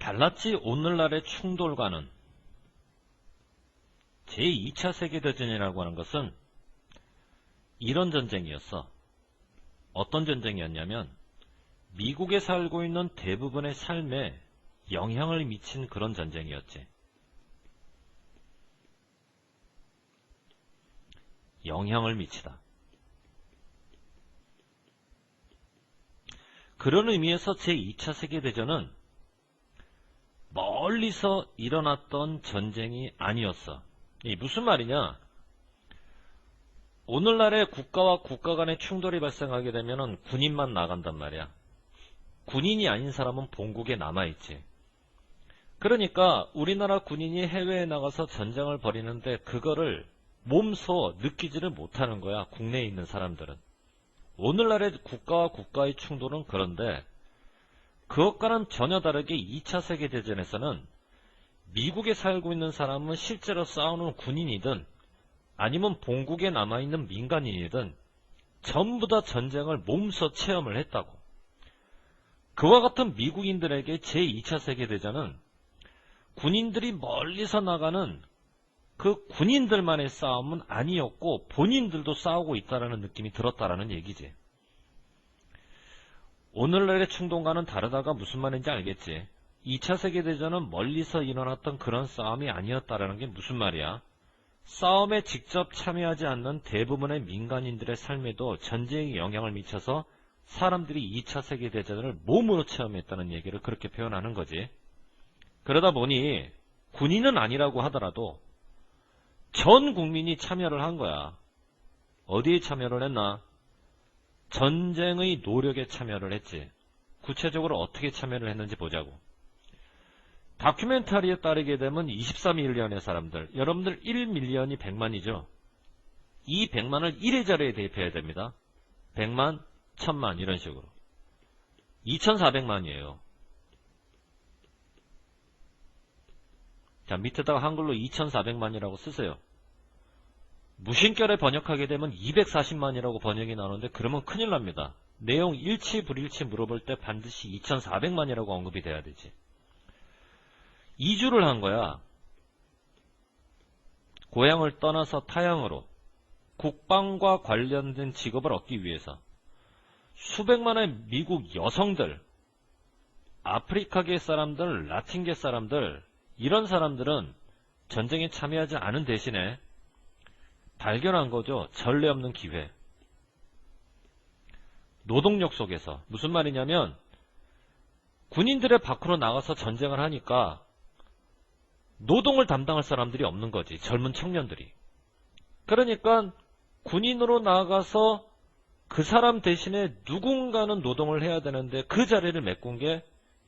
달랐지. 오늘날의 충돌과는 제2차 세계대전이라고 하는 것은 이런 전쟁이었어. 어떤 전쟁이었냐면 미국에 살고 있는 대부분의 삶에 영향을 미친 그런 전쟁이었지. 영향을 미치다. 그런 의미에서 제2차 세계대전은 멀리서 일어났던 전쟁이 아니었어. 이 무슨 말이냐? 오늘날의 국가와 국가 간의 충돌이 발생하게 되면 군인만 나간단 말이야. 군인이 아닌 사람은 본국에 남아있지. 그러니까 우리나라 군인이 해외에 나가서 전쟁을 벌이는데 그거를 몸소 느끼지를 못하는 거야. 국내에 있는 사람들은. 오늘날의 국가와 국가의 충돌은 그런데 그것과는 전혀 다르게 2차 세계대전에서는 미국에 살고 있는 사람은 실제로 싸우는 군인이든 아니면 본국에 남아있는 민간인이든 전부 다 전쟁을 몸소 체험을 했다고. 그와 같은 미국인들에게 제2차 세계대전은 군인들이 멀리서 나가는 그 군인들만의 싸움은 아니었고 본인들도 싸우고 있다는 느낌이 들었다라는 얘기지. 오늘날의 충동과는 다르다가 무슨 말인지 알겠지. 2차 세계대전은 멀리서 일어났던 그런 싸움이 아니었다라는 게 무슨 말이야. 싸움에 직접 참여하지 않는 대부분의 민간인들의 삶에도 전쟁이 영향을 미쳐서 사람들이 2차 세계대전을 몸으로 체험했다는 얘기를 그렇게 표현하는 거지. 그러다 보니 군인은 아니라고 하더라도 전 국민이 참여를 한 거야. 어디에 참여를 했나? 전쟁의 노력에 참여를 했지. 구체적으로 어떻게 참여를 했는지 보자고. 다큐멘터리에 따르게 되면 23밀리언의 사람들, 여러분들 1밀리언이 100만이죠. 이 100만을 1의 자리에 대입해야 됩니다. 100만, 1000만 이런 식으로. 2400만이에요. 자, 밑에다가 한글로 2400만이라고 쓰세요. 무신결에 번역하게 되면 240만이라고 번역이 나오는데 그러면 큰일 납니다. 내용 일치 불일치 물어볼 때 반드시 2400만이라고 언급이 돼야 되지. 이주를 한 거야. 고향을 떠나서 타향으로 국방과 관련된 직업을 얻기 위해서 수백만의 미국 여성들, 아프리카계 사람들, 라틴계 사람들, 이런 사람들은 전쟁에 참여하지 않은 대신에 발견한 거죠. 전례 없는 기회. 노동력 속에서. 무슨 말이냐면 군인들의 밖으로 나가서 전쟁을 하니까 노동을 담당할 사람들이 없는 거지. 젊은 청년들이. 그러니까 군인으로 나가서 그 사람 대신에 누군가는 노동을 해야 되는데 그 자리를 메꾼 게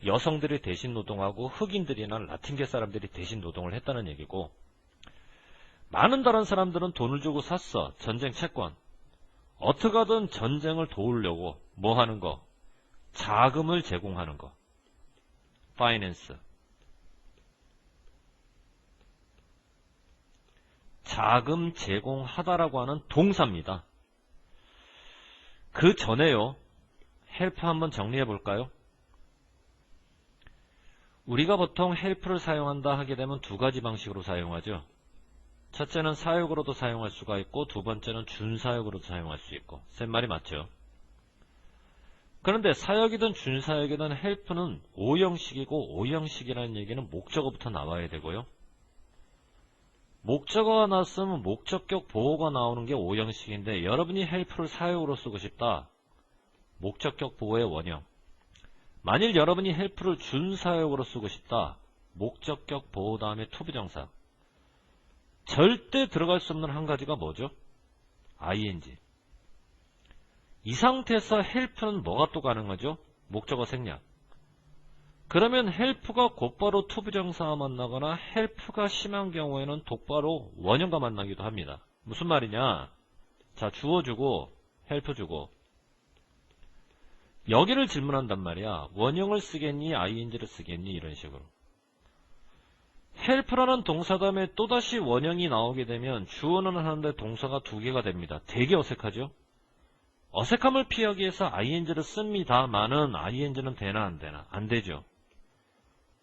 여성들이 대신 노동하고 흑인들이나 라틴계 사람들이 대신 노동을 했다는 얘기고, 많은 다른 사람들은 돈을 주고 샀어. 전쟁 채권. 어떻게 하든 전쟁을 도우려고 뭐 하는 거? 자금을 제공하는 거. 파이낸스. 자금 제공하다라고 하는 동사입니다. 그 전에요. 헬프 한번 정리해 볼까요? 우리가 보통 헬프를 사용한다 하게 되면 두 가지 방식으로 사용하죠. 첫째는 사역으로도 사용할 수가 있고 두 번째는 준사역으로도 사용할 수 있고. 셋 말이 맞죠? 그런데 사역이든 준사역이든 헬프는 오형식이고, 오형식이라는 얘기는 목적어부터 나와야 되고요. 목적어가 나왔으면 목적격 보호가 나오는 게 오형식인데 여러분이 헬프를 사역으로 쓰고 싶다. 목적격 보호의 원형. 만일 여러분이 헬프를 준사역으로 쓰고 싶다. 목적격 보호 다음에 투부정사. 절대 들어갈 수 없는 한 가지가 뭐죠? ing. 이 상태에서 헬프는 뭐가 또 가능하죠? 목적어 생략. 그러면 헬프가 곧바로 투부정사와 만나거나 헬프가 심한 경우에는 똑바로 원형과 만나기도 합니다. 무슨 말이냐? 자, 주어 주고 헬프 주고 여기를 질문한단 말이야. 원형을 쓰겠니? ing를 쓰겠니? 이런 식으로. 헬프라는 동사 다음에 또다시 원형이 나오게 되면 주어는 하는데 동사가 두 개가 됩니다. 되게 어색하죠? 어색함을 피하기 위해서 ing를 씁니다만은 ing는 되나 안 되나? 안 되죠.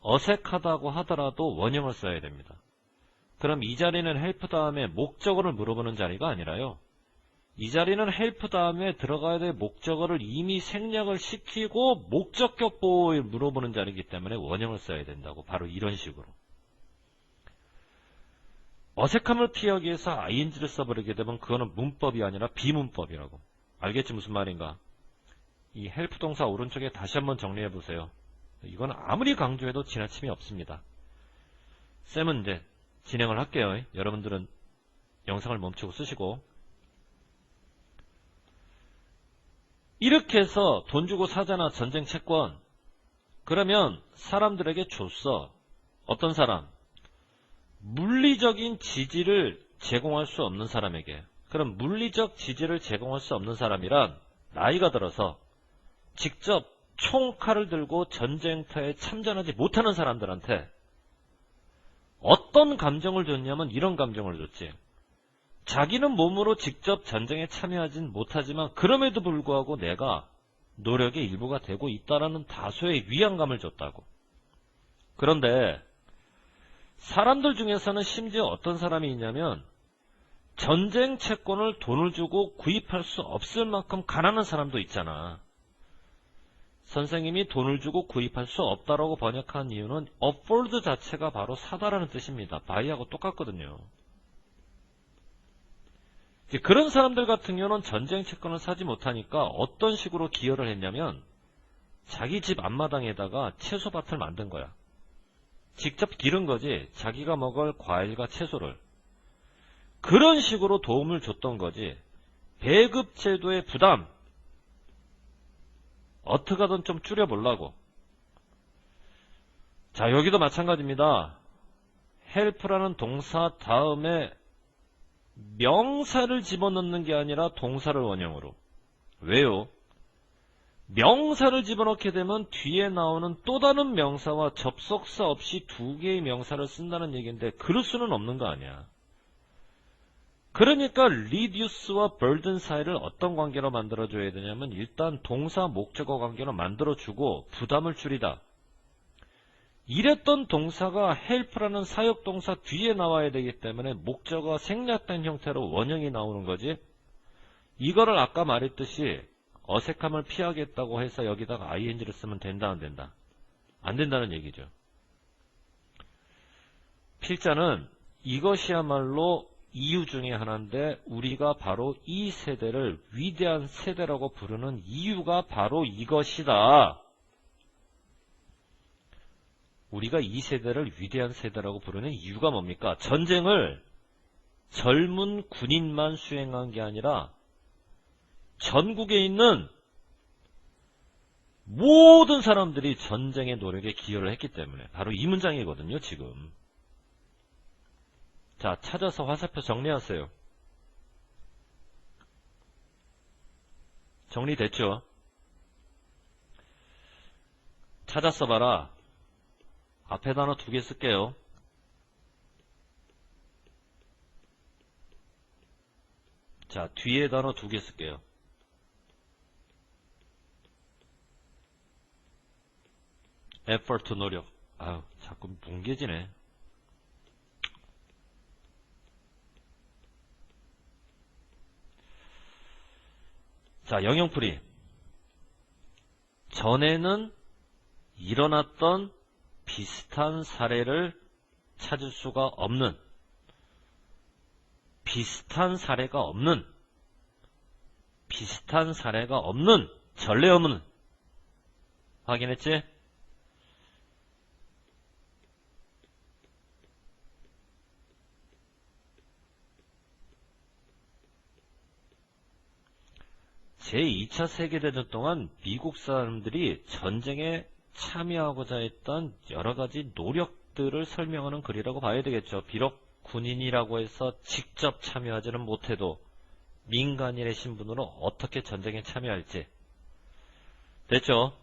어색하다고 하더라도 원형을 써야 됩니다. 그럼 이 자리는 help 다음에 목적어를 물어보는 자리가 아니라요. 이 자리는 help 다음에 들어가야 될 목적어를 이미 생략을 시키고 목적격 보호를 물어보는 자리이기 때문에 원형을 써야 된다고. 바로 이런 식으로. 어색함을 피하기 위해서 ing를 써버리게 되면 그거는 문법이 아니라 비문법이라고. 알겠지 무슨 말인가? 이 help 동사 오른쪽에 다시 한번 정리해 보세요. 이건 아무리 강조해도 지나침이 없습니다. 쌤은 이제 진행을 할게요. 여러분들은 영상을 멈추고 쓰시고. 이렇게 해서 돈 주고 사잖아, 전쟁 채권. 그러면 사람들에게 줬어. 어떤 사람? 물리적인 지지를 제공할 수 없는 사람에게. 그럼 물리적 지지를 제공할 수 없는 사람이란 나이가 들어서 직접 총칼을 들고 전쟁터에 참전하지 못하는 사람들한테 어떤 감정을 줬냐면 이런 감정을 줬지. 자기는 몸으로 직접 전쟁에 참여하진 못하지만 그럼에도 불구하고 내가 노력의 일부가 되고 있다라는 다소의 위안감을 줬다고. 그런데 사람들 중에서는 심지어 어떤 사람이 있냐면 전쟁 채권을 돈을 주고 구입할 수 없을 만큼 가난한 사람도 있잖아. 선생님이 돈을 주고 구입할 수 없다라고 번역한 이유는 afford 자체가 바로 사다라는 뜻입니다. buy하고 똑같거든요. 이제 그런 사람들 같은 경우는 전쟁 채권을 사지 못하니까 어떤 식으로 기여를 했냐면 자기 집 앞마당에다가 채소밭을 만든 거야. 직접 기른 거지. 자기가 먹을 과일과 채소를. 그런 식으로 도움을 줬던 거지. 배급제도의 부담 어떻게 하든 좀 줄여보려고. 자, 여기도 마찬가지입니다. help라는 동사 다음에 명사를 집어넣는 게 아니라 동사를 원형으로. 왜요? 명사를 집어넣게 되면 뒤에 나오는 또 다른 명사와 접속사 없이 두 개의 명사를 쓴다는 얘기인데 그럴 수는 없는 거 아니야. 그러니까 reduce와 burden 사이를 어떤 관계로 만들어줘야 되냐면 일단 동사 목적어 관계로 만들어주고 부담을 줄이다. 이랬던 동사가 help라는 사역동사 뒤에 나와야 되기 때문에 목적어가 생략된 형태로 원형이 나오는 거지. 이거를 아까 말했듯이 어색함을 피하겠다고 해서 여기다가 ing를 쓰면 된다 안 된다? 안 된다는 얘기죠. 필자는 이것이야말로 이유 중에 하나인데 우리가 바로 이 세대를 위대한 세대라고 부르는 이유가 바로 이것이다. 우리가 이 세대를 위대한 세대라고 부르는 이유가 뭡니까? 전쟁을 젊은 군인만 수행한 게 아니라 전국에 있는 모든 사람들이 전쟁의 노력에 기여를 했기 때문에 바로 이 문장이거든요, 지금. 자, 찾아서 화살표 정리하세요. 정리됐죠? 찾아 써봐라. 앞에 단어 2개 쓸게요. 자, 뒤에 단어 2개 쓸게요. effort 노력. 아유, 자꾸 뭉개지네. 자, 영영풀이. 전에는 일어났던 비슷한 사례를 찾을 수가 없는, 비슷한 사례가 없는 전례 없는. 확인했지? 제2차 세계대전 동안 미국 사람들이 전쟁에 참여하고자 했던 여러가지 노력들을 설명하는 글이라고 봐야 되겠죠. 비록 군인이라고 해서 직접 참여하지는 못해도 민간인의 신분으로 어떻게 전쟁에 참여할지. 됐죠?